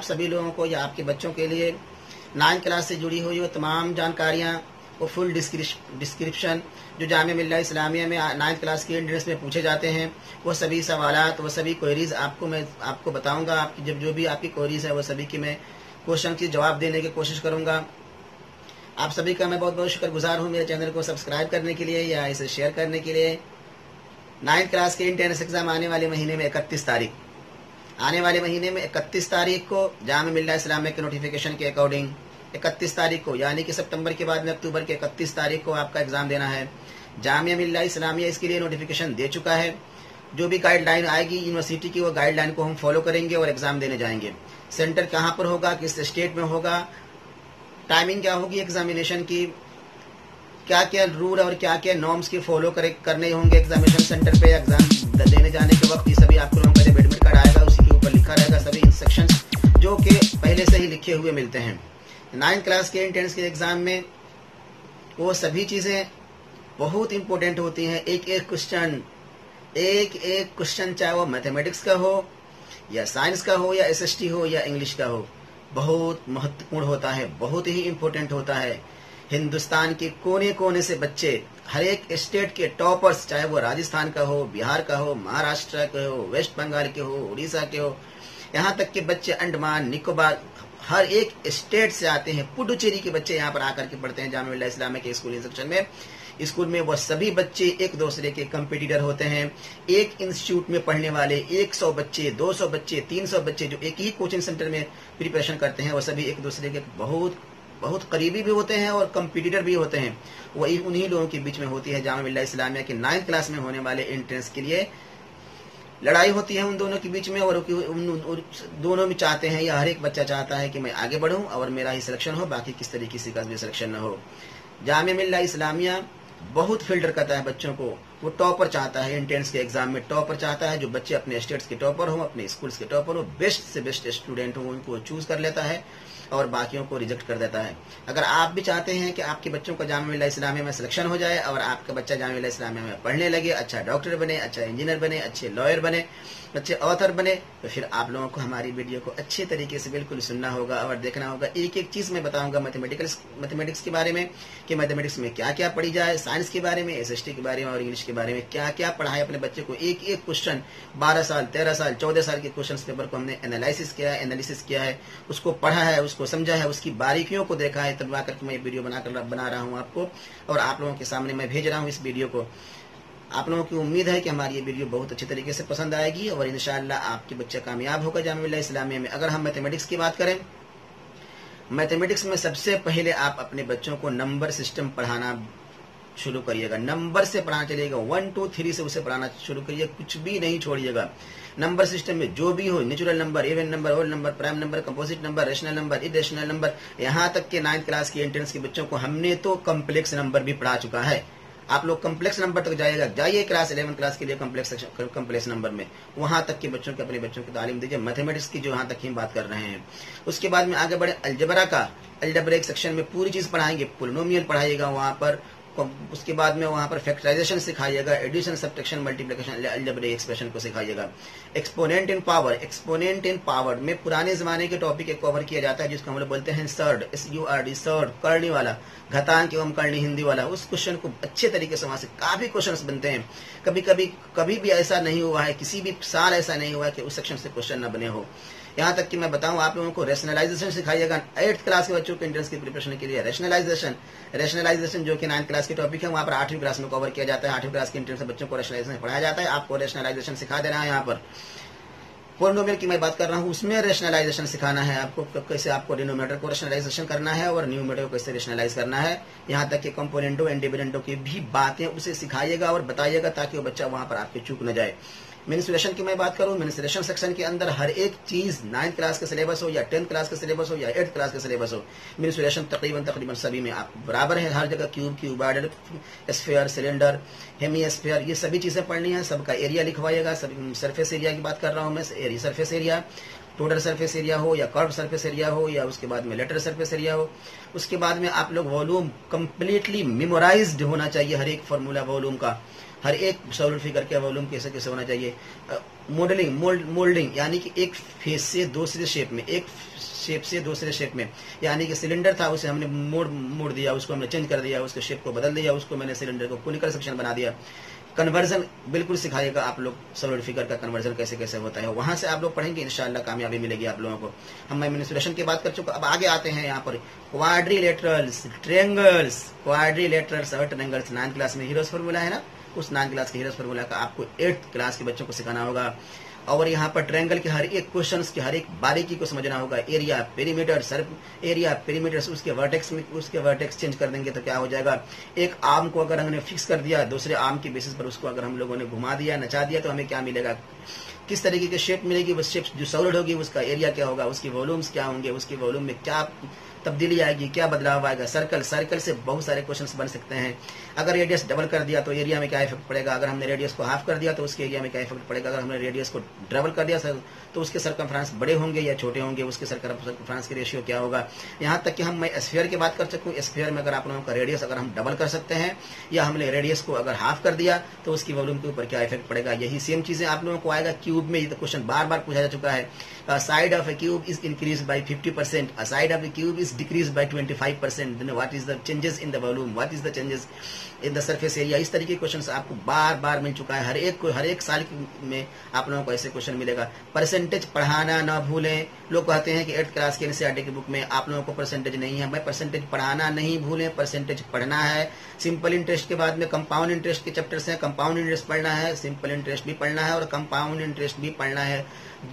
सभी लोगों को या आपके बच्चों के लिए 9th क्लास से जुड़ी हुई वो तमाम जानकारियाँ, वो फुल डिस्क्रिप्शन जो जामिया मिल्ला इस्लामिया में 9th क्लास की एंट्रेंस में पूछे जाते हैं, वो सभी सवालात, वो सभी क्वेरीज मैं आपको बताऊंगा। आपकी जब जो भी आपकी क्वेरीज है वो सभी की मैं क्वेश्चन की जवाब देने की कोशिश करूंगा। आप सभी का मैं बहुत बहुत शुक्रगुजार हूँ मेरे चैनल को सब्सक्राइब करने के लिए या इसे शेयर करने के लिए। 9th क्लास के एंट्रेंस एग्जाम आने वाले महीने में 31 तारीख को जामिया मिल्ला इस्लामिया के नोटिफिकेशन के अकॉर्डिंग 31 तारीख को, यानी कि सितंबर के बाद में अक्टूबर के 31 तारीख को आपका एग्जाम देना है। जामिया मिल्ला इस्लामिया इसके लिए नोटिफिकेशन दे चुका है। जो भी गाइडलाइन आएगी यूनिवर्सिटी की, वो गाइडलाइन को हम फॉलो करेंगे और एग्जाम देने जाएंगे। सेंटर कहाँ पर होगा, किस स्टेट में होगा, टाइमिंग क्या होगी एग्जामिनेशन की, क्या क्या रूल और क्या क्या नॉर्म्स की फॉलो करने होंगे एग्जामिनेशन सेंटर पे एग्जाम देने जाने के वक्त, ये सभी आपको लोगों का जब एडमिट कार्ड आएगा उसी के ऊपर लिखा रहेगा सभी इंस्ट्रक्शंस जो कि पहले से ही लिखे हुए मिलते हैं। 9th क्लास के एंट्रेंस के एग्जाम में वो सभी चीजें बहुत इंपॉर्टेंट होती हैं। एक एक क्वेश्चन चाहे वो मैथमेटिक्स का हो या साइंस का हो या एसएसटी हो या इंग्लिश का हो, बहुत महत्वपूर्ण होता है, बहुत ही इंपॉर्टेंट होता है। हिंदुस्तान के कोने कोने से बच्चे, हर एक स्टेट के टॉपर्स, चाहे वो राजस्थान का हो, बिहार का हो, महाराष्ट्र के हो, वेस्ट बंगाल के हो, उड़ीसा के हो, यहाँ तक के बच्चे अंडमान निकोबार, हर एक स्टेट से आते हैं। पुडुचेरी के बच्चे यहाँ पर आकर के पढ़ते हैं जामिया मिल्ला इस्लामिया के स्कूल इंस्ट्रक्शन में। स्कूल में वो सभी बच्चे एक दूसरे के कंपटीटर होते हैं। एक इंस्टीट्यूट में पढ़ने वाले 100 बच्चे, 200 बच्चे, 300 बच्चे जो एक ही कोचिंग सेंटर में प्रिपरेशन करते हैं, वो सभी एक दूसरे के बहुत करीबी भी होते हैं और कंपटीटर भी होते हैं। वही उन्हीं लोगों के बीच में होती है जामिया मिल्ला इस्लामिया के 9th क्लास में होने वाले एंट्रेंस के लिए लड़ाई होती है उन दोनों के बीच में। और दोनों भी चाहते हैं, या हर एक बच्चा चाहता है कि मैं आगे बढ़ूं और मेरा ही सिलेक्शन हो, बाकी किस तरीके से का भी सिलेक्शन न हो। जामिया मिल्ला इस्लामिया बहुत फिल्टर करता है बच्चों को। वो टॉपर चाहता है, एंट्रेंस के एग्जाम में टॉपर चाहता है, जो बच्चे अपने स्टेट्स के टॉपर हो, अपने स्कूल्स के टॉपर हो, बेस्ट से बेस्ट स्टूडेंट हो, उनको चूज कर लेता है और बाकियों को रिजेक्ट कर देता है। अगर आप भी चाहते हैं कि आपके बच्चों का जामिया मिल्ला इस्लामिया में सिलेक्शन हो जाए और आपका बच्चा जामिया मिल्ला इस्लामिया में पढ़ने लगे, अच्छा डॉक्टर बने, अच्छा इंजीनियर बने, अच्छे लॉयर बने, अच्छे ऑथर बने, तो फिर आप लोगों को हमारी वीडियो को अच्छे तरीके से बिल्कुल सुनना होगा और देखना होगा। एक एक चीज मैं बताऊंगा मैथमेटिक्स के बारे में कि मैथमेटिक्स में क्या क्या पढ़ी जाए, साइंस के बारे में, एसएसटी के बारे में और इंग्लिश के बारे में क्या क्या पढ़ाए अपने बच्चे को। एक एक क्वेश्चन 12 साल, 13 साल, 14 साल के क्वेश्चन पेपर को हमने एनालिसिस किया है, उसको पढ़ा है, उसको समझा है, उसकी बारीकियों को देखा है, तब आकर मैं वीडियो बना रहा हूँ आपको और आप लोगों के सामने मैं भेज रहा हूँ इस वीडियो को। आप लोगों की उम्मीद है कि हमारी ये वीडियो बहुत अच्छे तरीके से पसंद आएगी और इंशाअल्लाह आपके बच्चा कामयाब होगा जामिया मिल्ला इस्लामिया में। अगर हम मैथमेटिक्स की बात करें, मैथमेटिक्स में सबसे पहले आप अपने बच्चों को नंबर सिस्टम पढ़ाना शुरू करिएगा। नंबर से पढ़ाना चलिएगा, 1 2 3 से उसे पढ़ाना शुरू करिए, कुछ भी नहीं छोड़िएगा। नंबर सिस्टम में जो भी हो, natural number, even number, whole number, prime number, composite number, rational number, irrational number, यहाँ तक के 9th क्लास के एंट्रेंस के बच्चों को हमने तो कम्प्लेक्स नंबर भी पढ़ा चुका है। आप लोग कम्प्लेक्स नंबर तक जाइए क्लास 11 क्लास के लिए कम्प्लेक्स नंबर में, वहां तक के बच्चों के अपने बच्चों की तालीम दीजिए। मैथमेटिक्स की जो यहाँ तक ही बात कर रहे हैं, उसके बाद में आगे बढ़े अलजेब्रा सेक्शन में पूरी चीज पढ़ाएंगे, पोलिनोमियल पढ़ाइएगा वहां पर। उसके बाद में वहां पर फैक्टराइजेशन सिखाइएगा, addition, subtraction, multiplication, algebraic expression को सिखाइएगा। एक्सपोनेंट इन पावर में पुराने जमाने के टॉपिक एक कवर किया जाता है जिसको हम लोग बोलते हैं सर्ड, SURD, सर्ड, करनी वाला, घातांक एवं करनी हिंदी वाला। उस क्वेश्चन को अच्छे तरीके से वहां से काफी क्वेश्चन बनते हैं। कभी भी ऐसा नहीं हुआ है, किसी भी साल ऐसा नहीं हुआ है कि उस सेक्शन से क्वेश्चन न बने हो। यहाँ तक कि मैं बताऊं आप लोगों को रेशनलाइजेशन सिखाइएगा 8th क्लास के बच्चों के एंट्रेंस की प्रिपरेशन के लिए। रेशनलाइजेशन जो कि 9th क्लास के टॉपिक है, वहां पर 8वीं क्लास में कवर किया जाता है। 8वीं क्लास के एंट्रेंस बच्चों को रेशनलाइजेशन पढ़ाया जाता है, आपको रेशनलाइजेशन सिखा देना है। यहाँ पर पोलिनोमियल की मैं बात कर रहा हूँ, उसमें रेशनलाइजेशन सिखाना है आपको, कैसे आपको डिनोमिनेटर को रेशनलाइजेशन करना है और न्यूमरेटर को कैसे रेशनलाइज करना है। यहाँ तक कि कंपोनेंटो एंड डिविडेंडो की भी बातें उसे सिखाइएगा और बताइएगा ताकि वो बच्चा वहां पर आपके चूक न जाए। मेंसुरेशन की मैं बात करूं, मेंसुरेशन सेक्शन के अंदर हर एक चीज 9th क्लास का सिलेबस हो या 10th क्लास का सिलेबस हो या 8th क्लास का सिलेबस हो, मेंसुरेशन तकरीबन सभी में आप बराबर है। हर जगह क्यूबॉइड, स्फीयर, सिलेंडर, हेमीस्फीयर, ये सभी चीजें पढ़नी है। सबका एरिया लिखवाइएगा। सरफेस एरिया की बात कर रहा हूं मैं, surface area, total surface area हो या कर्व सरफेस एरिया हो या उसके बाद में लेटर सरफेस एरिया हो। उसके बाद में आप लोग वॉल्यूम कंप्लीटली मेमोराइज्ड होना चाहिए, हर एक फॉर्मूला वॉल्यूम का, हर एक सॉलिड फिगर के वॉल्यूम कैसे कैसे होना चाहिए। मॉडलिंग, मोल्डिंग, यानी कि एक फेस से दूसरे शेप में, एक शेप से दूसरे शेप में, यानी कि सिलेंडर था उसे हमने मोड़ दिया, उसको हमने चेंज कर दिया, उसके शेप को बदल दिया, उसको मैंने सिलेंडर को कोनिकल सेक्शन बना दिया। कन्वर्जन बिल्कुल सिखाएगा आप लोग, सॉलिड फिगर का कन्वर्जन कैसे कैसे होता है, वहां से आप लोग पढ़ेंगे, इंशाल्लाह कामयाबी मिलेगी आप लोगों को। हम मैनिपुलेशन की बात कर चुका, अब आगे आते हैं यहाँ पर क्वाड्रिलेटरल्स, ट्रायंगल्स, क्वाड्रिलेटरल्स और ट्रायंगल्स। 9th क्लास में हीरोज फार्मूला है ना, उस 9th क्लास के हीरोज फार्मूला का आपको 8th क्लास के बच्चों को सिखाना होगा। और यहाँ पर ट्रायंगल के हर एक क्वेश्चन की हर एक बारीकी को समझना होगा। एरिया, पेरीमीटर, एरिया, पेरीमीटर, उसके वर्टेक्स चेंज कर देंगे तो क्या हो जाएगा। एक आर्म को अगर हमने फिक्स कर दिया, दूसरे आर्म की बेसिस पर उसको अगर हम लोगों ने घुमा दिया, नचा दिया, तो हमें क्या मिलेगा, किस तरीके की शेप मिलेगी। वो शेप जो सॉलिड होगी उसका एरिया क्या होगा, उसकी वॉल्यूम्स क्या होंगे, उसकी वॉल्यूम में क्या तब्दीली आएगी, क्या बदलाव आएगा। सर्कल से बहुत सारे क्वेश्चंस बन सकते हैं। अगर रेडियस डबल कर दिया तो एरिया में क्या इफेक्ट पड़ेगा, अगर हमने रेडियस को हाफ कर दिया तो उसके एरिया में क्या इफेक्ट पड़ेगा, अगर हमने रेडियस को डबल कर दिया तो उसके सर्कमफ्रेंस बड़े होंगे या छोटे होंगे, उसके सर्कमफ्रेंस की रेशियो क्या होगा। यहाँ तक कि मैं स्फीयर की बात कर सकूँ, स्फीयर में अगर आप लोगों का रेडियस अगर हम डबल कर सकते हैं या हमने रेडियस को अगर हाफ कर दिया तो उसकी वॉल्यूम के ऊपर क्या इफेक्ट पड़ेगा। यही सेम चीजें आप लोगों को आएगा क्यूब में। ये तो क्वेश्चन बार बार पूछा जा चुका है। Side of A cube is increase by 50%, a side of a cube is decreased by 25%, then what is the changes in the volume, what is the changes in the surface area। इस तरीके के question आपको बार बार मिल चुका है। हर एक साल में आप लोगों को ऐसे क्वेश्चन मिलेगा। परसेंटेज पढ़ाना ना भूलें। लोग कहते हैं कि 8th क्लास के एनसीईआरटी की बुक में आप लोगों को परसेंटेज नहीं है। मैं परसेंटेज पढ़ाना नहीं भूलें, परसेंटेज पढ़ना है। सिंपल इंटरेस्ट के बाद में कंपाउंड इंटरेस्ट के चैप्टर्स हैं, कंपाउंड इंटरेस्ट पढ़ना है, सिंपल इंटरेस्ट भी पढ़ना है और कंपाउंड इंटरेस्ट भी पढ़ना है।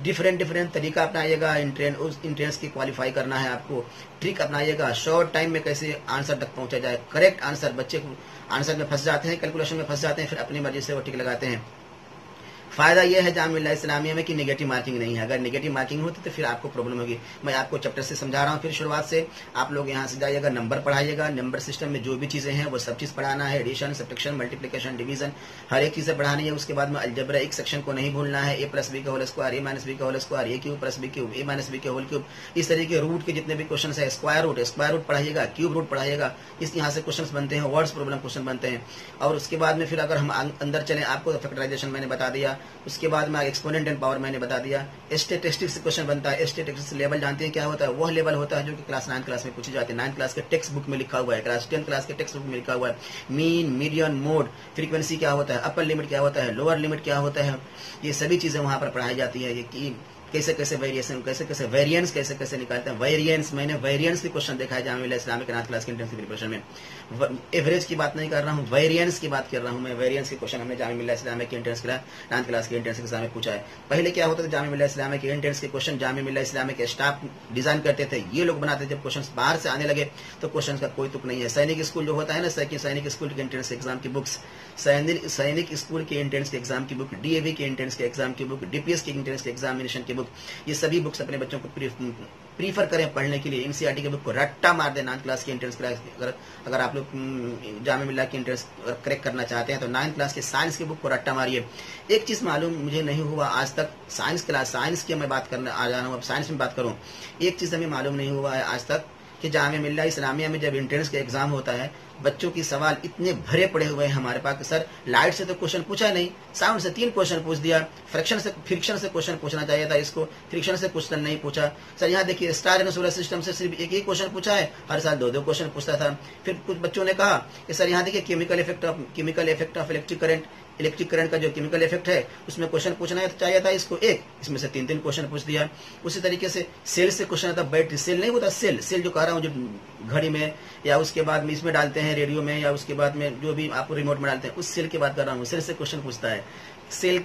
डिफरेंट तरीका अपनाइएगा इंट्रेंस की क्वालिफाई करना है आपको। ट्रिक अपनाइएगा, शॉर्ट टाइम में कैसे आंसर तक पहुंचा जाए। करेक्ट आंसर, बच्चे आंसर में फंस जाते हैं, कैलकुलेशन में फंस जाते हैं, फिर अपनी मर्जी से वो टिक लगाते हैं। फायदा यह है जामिया मिल्लिया इस्लामिया में कि नेगेटिव मार्किंग नहीं है। अगर नेगेटिव मार्किंग होती तो फिर आपको प्रॉब्लम होगी। मैं आपको चैप्टर से समझा रहा हूँ, फिर शुरुआत से आप लोग यहाँ से जाइएगा, नंबर पढ़ाइएगा। नंबर सिस्टम में जो भी चीजें हैं वो सब चीज पढ़ाना है। एडिशन, सब्ट्रैक्शन, मल्टीप्लिकेशन, डिवीजन, हर एक चीजें पढ़ानी है। उसके बाद में अलजेब्रा एक सेक्शन को नहीं भूलना है। a + b का होल स्क्वायर, a - b का whole square, a³ + b³ a - b के होल क्यूब। इस तरीके के रूट के जितने भी क्वेश्चन है, स्क्वायर रूट पढ़ाइएगा, क्यूब रूट पढ़ाइएगा। इस यहाँ से क्वेश्चन बनते हैं, वर्ड्स प्रॉब्लम क्वेश्चन बनते हैं। और उसके बाद में फिर अगर हम अंदर चले, आपको फैक्टराइजेशन मैंने बता दिया। उसके बाद में एक्सपोनेंट एंड पावर मैंने बता दिया। स्टैटिस्टिक्स क्वेश्चन बनता है। स्टैटिस्टिक्स लेवल जानते हैं क्या होता है? वह लेवल होता है जो कि क्लास 9 क्लास में पूछी जाती है। 9 क्लास के टेक्स्ट बुक में लिखा हुआ है, क्लास 10 क्लास के टेक्स्ट बुक में लिखा हुआ है। मीन, मीडियन, मोड, फ्रीक्वेंसी क्या होता है, अपर लिमिट क्या होता है, लोअर लिमिट क्या होता है, ये सभी चीजें वहां पर पढ़ाई जाती है। ये कि कैसे कैसे वेरिएशन, कैसे कैसे वेरिएंस कैसे कैसे निकालते हैं। वेरिएंस, मैंने वेरिएंस के क्वेश्चन देखा है जामिया मिल्लिया इस्लामिया के 9th क्लास के एंट्रेंस की प्रिपरेशन में। एवरेज की बात नहीं कर रहा हूँ, वेरिएंस की बात कर रहा हूँ मैं। वेरिएंस के क्वेश्चन हमने जामिया मिल्लिया इस्लामिया के एंट्रेंस के 9th क्लास के एंट्रेंस एग्जाम में पूछा है। पहले क्या होता था, जामिया मिल्लिया इस्लामिया के एंट्रेंस के क्वेश्चन जामिया मिल्लिया इस्लामिया के स्टाफ डिजाइन करते थे, ये लोग बनाते थे। जब क्वेश्चन बाहर से आने लगे तो क्वेश्चन का कोई तुक नहीं है। सैनिक स्कूल जो होता है ना, सैनिक स्कूल के एंट्रेंस एग्जाम की बुक्स, सैनिक स्कूल के एंट्रेंस के एग्जाम की बुक, डीएवी के एंट्रेंस के एग्जाम की बुक, डीपीएस के एंट्रेंस के एग्जामिनेशन की बुक, ये सभी बुक्स अपने बच्चों को प्रीफर करें पढ़ने के लिए। एनसीईआरटी की बुक को रट्टा मार दें। 9th क्लास की एंट्रेंस क्लास अगर आप लोग जामिया मिल्लिया की एंट्रेंस करेक्ट करना चाहते हैं तो 9th क्लास के साइंस की बुक को रट्टा मारिए। एक चीज मालूम मुझे नहीं हुआ आज तक, साइंस की मैं बात करने आ जा रहा हूँ, अब साइंस में बात करूँ। एक चीज हमें मालूम नहीं हुआ है आज तक कि जामिया मिल्लिया इस्लामिया में जब एंट्रेंस का एग्जाम होता है, बच्चों की सवाल इतने भरे पड़े हुए हैं हमारे पास। सर लाइट से तो क्वेश्चन पूछा नहीं, साउंड से 3 क्वेश्चन पूछ दिया, फ्रिक्शन से क्वेश्चन पूछना चाहिए था, इसको फ्रिक्शन से क्वेश्चन नहीं पूछा। सर यहाँ देखिए, स्टार एंड सोलर सिस्टम से सिर्फ एक ही क्वेश्चन पूछा है, हर साल 2-2 क्वेश्चन पूछता था। फिर कुछ बच्चों ने कहा कि सर यहाँ देखिए, chemical effect of electric current का जो केमिकल इफेक्ट है उसमें क्वेश्चन पूछना है तो चाहिए था इसको एक, इसमें से 3-3 क्वेश्चन पूछ दिया। उसी तरीके से सेल से क्वेश्चन आता, बैटरी सेल नहीं होता, सेल जो कह रहा हूँ, जो घड़ी में या उसके बाद में इसमें डालते हैं रेडियो में, या उसके बाद में जो भी आप रिमोट में डालते हैं, उस सेल की बात कर रहा हूँ। सेल से क्वेश्चन पूछता है। सेल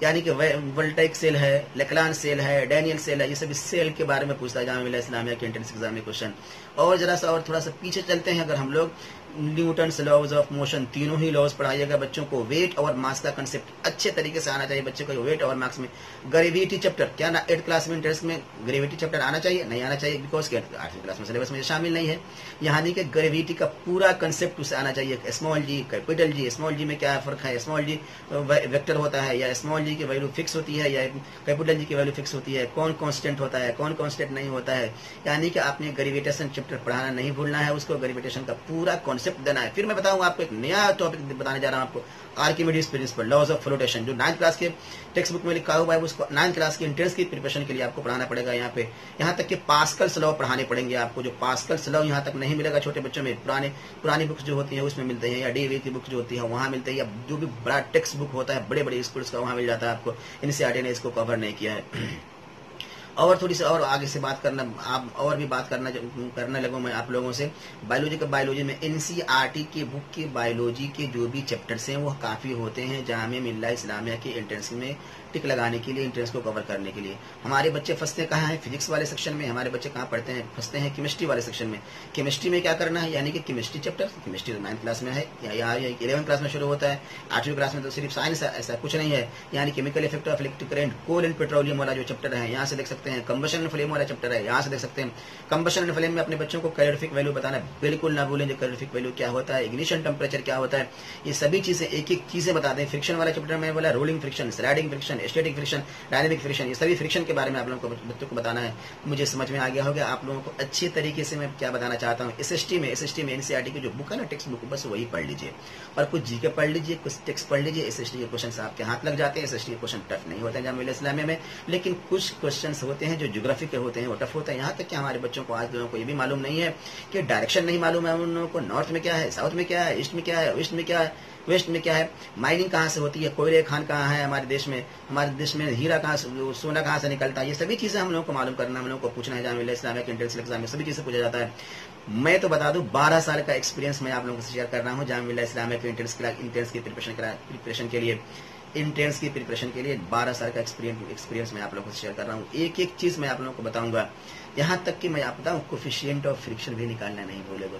यानी कि वोल्टाइक सेल है, लेक्लान सेल है, डैनियल सेल है, ये सभी सेल के बारे में पूछता है जामिया मिल्लिया इस्लामिया के एंट्रेंस एग्जाम में क्वेश्चन। और जरा सा और थोड़ा सा पीछे चलते हैं, अगर हम लोग न्यूटन्स लॉज ऑफ मोशन, तीनों ही लॉज पढ़ाइएगा बच्चों को। वेट और मास का कंसेप्ट अच्छे तरीके से आना चाहिए बच्चे को। वेट और मास में ग्रेविटी चैप्टर, क्या 8th क्लास में इंटरेस्ट में ग्रेविटी चैप्टर आना चाहिए? नहीं आना चाहिए, बिकॉज 8वीं क्लास में सिलेबस में शामिल नहीं है। यहाँ नहीं कि ग्रेविटी का पूरा कंसेप्ट उसे आना चाहिए। स्मॉल जी, कैपिटल जी, स्मॉल जी में क्या फर्क है, स्मॉल जी वेक्टर होता है या स्मॉल जी की वैल्यू फिक्स होती है या कैपिटल जी की वैल्यू फिक्स होती है, कौन कॉन्स्टेंट होता है, कौन कॉन्स्टेंट नहीं होता है। यानी कि आपने ग्रेविटेशन चैप्टर पढ़ाना नहीं भूलना है उसको। ग्रेविटेशन का पूरा कॉन्सेप्ट देना है। फिर मैं बताऊंगा आपको एक नया टॉपिक बताने जा रहा हूं आपको, Archimedes principle, laws of flotation, जो 9th क्लास के टेक्स्ट बुक में लिखा हुआ है, उसको 9th क्लास की एंट्रेंस की प्रिपरेशन के लिए आपको पढ़ाना पड़ेगा। यहाँ पे यहाँ तक कि पास्कल्स लॉ पढ़ाने पड़ेंगे आपको, जो पास्कल्स लॉ यहाँ तक नहीं मिलेगा छोटे बच्चों में, पुरानी बुक्स जो होती है उसमें मिलते हैं, या डीवी की बुक जो होती है वहां मिलते हैं, या जो भी बड़ा टेक्स्ट बुक होता है बड़े बड़े स्कूल्स का वहां मिल जाता है आपको। एनसीईआरटी ने इसको कवर नहीं किया है। और थोड़ी सी और आगे से बात करना, आप और भी बात करने लगूं मैं आप लोगों से। बायोलॉजी में एनसीईआरटी की बुक के बायोलॉजी के जो भी चैप्टर्स हैं वो काफी होते हैं जामिया मिल्ला इस्लामिया के एंट्रेंस में टिक लगाने के लिए, एंट्रेंस को कवर करने के लिए। हमारे बच्चे फंसते कहाँ हैं? फिजिक्स वाले सेक्शन में। हमारे बच्चे कहाँ पढ़ते हैं? फंसते हैं केमिस्ट्री वाले सेक्शन में। केमिस्ट्री में क्या करना है, यानी कि chemistry chapter, chemistry 9th class में है या 11th क्लास में शुरू होता है, 8वीं क्लास में तो सिर्फ साइंस है, ऐसा कुछ नहीं है। यानी chemical effect of electric current, coal and petroleum वाला जो चैप्टर है यहाँ से देख सकते हैं। कंबशन एंड फ्लेम वाला चैप्टर है, यहाँ से देख सकते हैं। कंबशन एंड फ्लेम में अपने बच्चों को कैलोरीफिक वैल्यू बताना बिल्कुल ना भूलें, जो कैलोरीफिक वैल्यू क्या होता है, इग्निशन टेम्परेचर क्या होता है, ये सभी चीजें एक एक चीजें बता दें। फ्रिक्शन वाला चैप्टर में बोला rolling friction, sliding friction, static friction, dynamic friction, ये सभी फ्रिक्शन के बारे में आप लोगों को बच्चों को बताना है। मुझे समझ में आ गया होगा आप लोगों को अच्छे तरीके से मैं क्या बताना चाहता हूँ। एसएसटी में एनसीईआरटी की जो बुक है ना टेक्स्ट बुक, बस वही पढ़ लीजिए और कुछ जीके पढ़ लीजिए, कुछ टेक्स्ट पढ़ लीजिए। एसएसटी के क्वेश्चन आपके हाथ लग जाते हैं। एसएसटी के क्वेश्चन टफ नहीं होते हैं जामिया इस्लामिया में, लेकिन कुछ क्वेश्चन होते हैं जो ज्योग्राफी के होते हैं वो टफ होता है। यहाँ तक कि हमारे बच्चों को आज लोगों को ये भी मालूम नहीं है कि डायरेक्शन नहीं मालूम है उन लोगों को, नॉर्थ में क्या है, साउथ में क्या है, ईस्ट में क्या है, वेस्ट में क्या है, वेस्ट में क्या है, माइनिंग कहाँ से होती है, कोयले खान कहाँ है हमारे देश में हीरा कहाँ से, सोना कहाँ से निकलता है, ये सभी चीजें हम लोगों को मालूम करना, हम लोगों को पूछना है। जामिया इस्लामिया के एंट्रेंस एग्जाम में सभी चीजें पूछा जाता है। मैं तो बता दूं 12 साल का एक्सपीरियंस मैं आप लोगों से शेयर कर रहा हूँ जामिया इस्लामिया के एंट्रेंस की प्रिपरेशन के लिए। एंट्रेंस की प्रिपरेशन के लिए 12 साल का एक्सपीरियंस मैं आप लोगों को शेयर कर रहा हूँ। एक एक चीज मैं आप लोगों को बताऊंगा, यहाँ तक कि मैं आप बताऊँ कोफिशिएंट ऑफ फ्रिक्शन भी निकालना नहीं भूलेगा,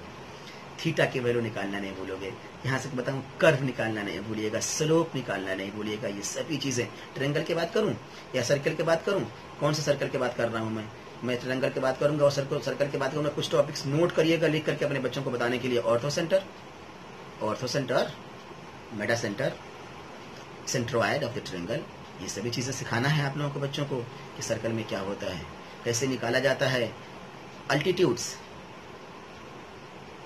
थीटा की वैल्यू निकालना नहीं भूलोगे, यहाँ से बताऊं कर्व निकालना नहीं भूलिएगा, स्लोप निकालना नहीं भूलिएगा। ये सभी चीजें ट्रायंगल की बात करूं या सर्कल की बात करूं, कौन सा सर्कल की बात कर रहा हूं मैं ट्रायंगल की बात करूंगा और सर्कल की बात करूंगा। कुछ टॉपिक्स नोट करिएगा लिख करके अपने बच्चों को बताने के लिए। Ortho centre, Meta centre, centroid of the triangle, ये सभी चीजें सिखाना है आप लोगों को बच्चों को कि सर्कल में क्या होता है, कैसे निकाला जाता है, अल्टीट्यूड्स,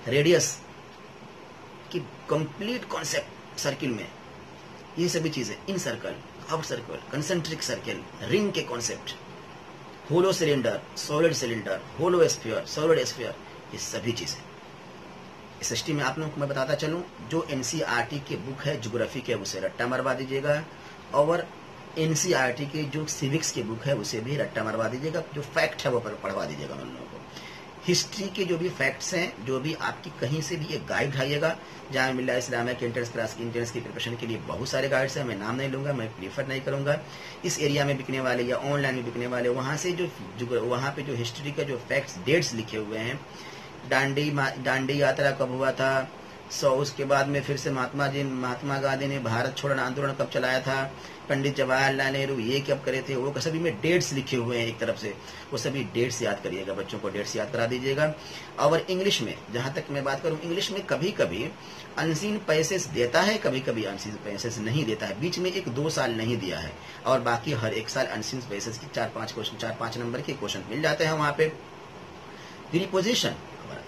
रेडियस की कंप्लीट कॉन्सेप्ट सर्किल में, ये सभी चीजें, इन circle, out circle, concentric circle, ring के concept, hollow cylinder, hollow sphere, solid sphere, ये सभी चीजें एसएसटी में आप लोगों को मैं बताता चलूं। जो एनसीईआरटी की बुक है ज्योग्राफी के उसे रट्टा मरवा दीजिएगा, और एनसीईआरटी की जो सिविक्स की बुक है उसे भी रट्टा मरवा दीजिएगा। जो फैक्ट है वो पढ़वा दीजिएगा उन लोगों को। हिस्ट्री के जो भी फैक्ट्स हैं, जो भी आपकी कहीं से भी एक गाइड उठाइएगा। जामिया मिल्ला इस्लामिया के एंट्रेंस की प्रिपरेशन के लिए बहुत सारे गाइड्स हैं, मैं नाम नहीं लूंगा, मैं प्रीफर नहीं करूंगा। इस एरिया में बिकने वाले या ऑनलाइन में बिकने वाले, वहां से जो वहां पे जो हिस्ट्री का जो फैक्ट्स, डेट्स लिखे हुए हैं, दांडी यात्रा कब हुआ था, उसके बाद में फिर से महात्मा गांधी ने भारत छोड़ो आंदोलन कब चलाया था, पंडित जवाहरलाल नेहरू ये कब करे थे, वो सभी में डेट्स लिखे हुए हैं एक तरफ से, वो सभी डेट्स याद करिएगा, बच्चों को डेट्स याद करा दीजिएगा। और इंग्लिश में जहां तक मैं बात करूं, इंग्लिश में कभी कभी अनसीन पैसेज देता है, कभी कभी अनसीन पैसेज नहीं देता है। बीच में 1-2 साल नहीं दिया है, और बाकी हर एक साल अनसीन पैसेज की 4-5 नंबर के क्वेश्चन मिल जाते हैं वहां पे। प्रीपोजिशन,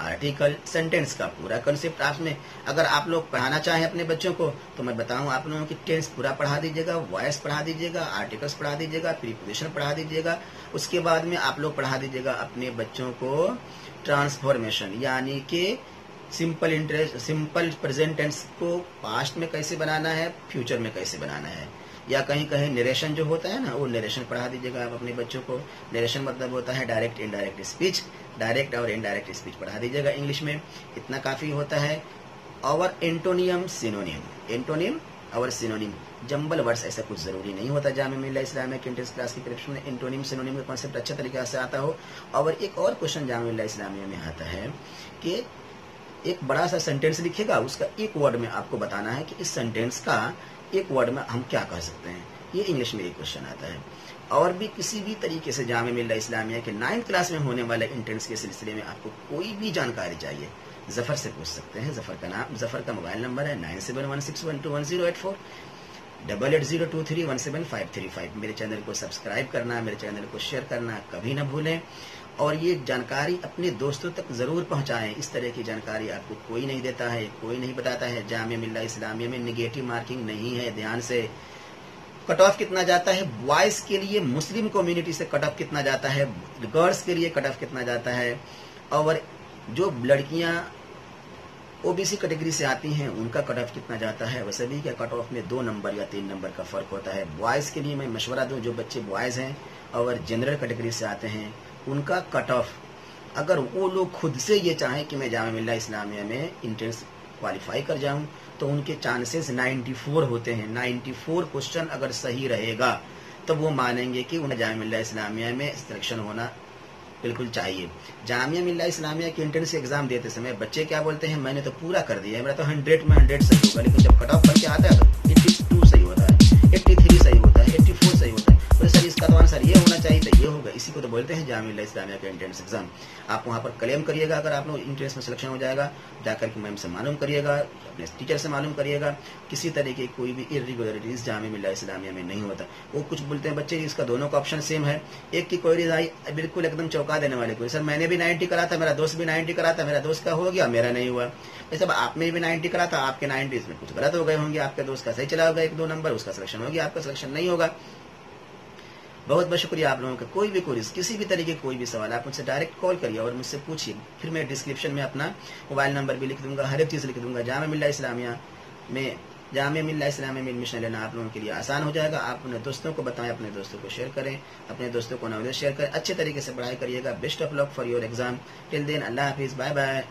आर्टिकल, सेंटेंस का पूरा कंसेप्ट आपने अगर आप लोग पढ़ाना चाहें अपने बच्चों को, तो मैं बताऊं आप लोगों की टेंस पूरा पढ़ा दीजिएगा, वॉइस पढ़ा दीजिएगा, आर्टिकल्स पढ़ा दीजिएगा, प्रीपोजिशन पढ़ा दीजिएगा। उसके बाद में आप लोग पढ़ा दीजिएगा अपने बच्चों को ट्रांसफॉर्मेशन, यानी कि सिंपल प्रेजेंट टेंस को पास्ट में कैसे बनाना है, फ्यूचर में कैसे बनाना है, या कहीं कहीं नरेशन जो होता है ना, वो नरेशन पढ़ा दीजिएगा आप अपने बच्चों को। नरेशन मतलब होता है डायरेक्ट इनडायरेक्ट स्पीच, डायरेक्ट और इनडायरेक्ट स्पीच पढ़ा दीजिएगा इंग्लिश में, इतना काफी होता है। और एंटोनियम और सिनोनिम, जंबल वर्ड्स ऐसा कुछ जरूरी नहीं होता जामिया मिल्ला इस्लामिया के एंट्रेंस क्लास की प्रिपरेशन में एंटोनिम सिनोनिम का कॉन्सेप्ट अच्छा तरीके से आता हो। और एक और क्वेश्चन जामिया मिल्ला इस्लामिया में आता है कि एक बड़ा सा सेंटेंस लिखेगा, उसका एक वर्ड में आपको बताना है कि इस सेंटेंस का एक वर्ड में हम क्या कह सकते हैं, ये इंग्लिश में एक क्वेश्चन आता है। और भी किसी भी तरीके से जामिया मिल्ला इस्लामिया के 9th क्लास में होने वाले एंट्रेंस के सिलसिले में आपको कोई भी जानकारी चाहिए, जफर से पूछ सकते हैं। जफर का मोबाइल नंबर है 9716121084, 8802317535। मेरे चैनल को सब्सक्राइब करना, मेरे चैनल को शेयर करना कभी ना भूलें। और ये जानकारी अपने दोस्तों तक जरूर पहुंचाएं। इस तरह की जानकारी आपको कोई नहीं देता है, कोई नहीं बताता है। जामिया मिल्ला इस्लामिया में निगेटिव मार्किंग नहीं है, ध्यान से। कट ऑफ कितना जाता है बॉयज के लिए, मुस्लिम कम्युनिटी से कट ऑफ कितना जाता है, गर्ल्स के लिए कट ऑफ कितना जाता है, और जो लड़कियां ओबीसी कैटेगरी से आती हैं उनका कट ऑफ कितना जाता है। वैसे भी क्या कट ऑफ में 2 नंबर या 3 नंबर का फर्क होता है। बॉयज के लिए मैं मशवरा दूं, जो बच्चे बॉयज हैं और जनरल कैटेगरी से आते हैं उनका कट ऑफ, अगर वो लोग खुद से ये चाहें कि मैं जामिया मिल्ला इस्लामिया में एंट्रेंस क्वालिफाई कर जाऊं, तो उनके चांसेस 94 होते हैं। 94 क्वेश्चन अगर सही रहेगा तो वो मानेंगे कि उन्हें जामिया मिल्ला इस्लामिया में सिलेक्शन होना बिल्कुल चाहिए। जामिया मिल्ला इस्लामिया के एंट्रेंस एग्जाम देते समय बच्चे क्या बोलते हैं, मैंने तो पूरा कर दिया है, मेरा तो 100 में 100 सही होगा, लेकिन जब कट ऑफ करके आता है तो 82 सही होता है, 83 सही होता है, 84 सही होता है। तो सर इसका तो आंसर ये होना चाहिए, तो ये होगा। इसी को तो बोलते हैं जामिया मिल्ला इस्लामिया का एंट्रेंस एग्जाम। आप वहां पर क्लेम करिएगा, अगर आप लोग एंट्रेंस में सिलेक्शन हो जाएगा, जाकर के मैम से मालूम करिएगा, अपने टीचर से मालूम करिएगा। किसी तरह की कोई भी इरेगुलरिटीज जामिया मिल्ला इस्लामिया में नहीं होता। वो कुछ बोलते हैं बच्चे इसका दोनों का ऑप्शन सेम है, एक की क्वेरीज आई बिल्कुल एकदम चौंका देने वाले कोई, सर मैंने भी 90 करा था, मेरा दोस्त भी 90 करा था, मेरा दोस्त का हो गया, मेरा नहीं हुआ। वैसे आपने भी 90 करा था, आपके 90 इसमें कुछ गलत हो गए होंगे, आपके दोस्त का सही चला होगा 1-2 नंबर, उसका सिलेक्शन हो गया, आपका सिलेक्शन नहीं होगा। बहुत बहुत शुक्रिया आप लोगों का। कोई भी क्वेरीज, किसी भी तरीके कोई भी सवाल, आप मुझसे डायरेक्ट कॉल करिए और मुझसे पूछिए। फिर मैं डिस्क्रिप्शन में अपना मोबाइल नंबर भी लिख दूंगा, हर एक चीज लिख दूंगा। जामिया मिल्ला इस्लामिया में एडमिशन लेना आप लोगों के लिए आसान हो जाएगा। आप अपने दोस्तों को बताएं, अपने दोस्तों को शेयर करें, अपने दोस्तों को नॉलेज शेयर करें। अच्छे तरीके से पढ़ाई करिएगा। Best of luck for your exam. Till then, अल्लाह हाफिज, बाय बाय।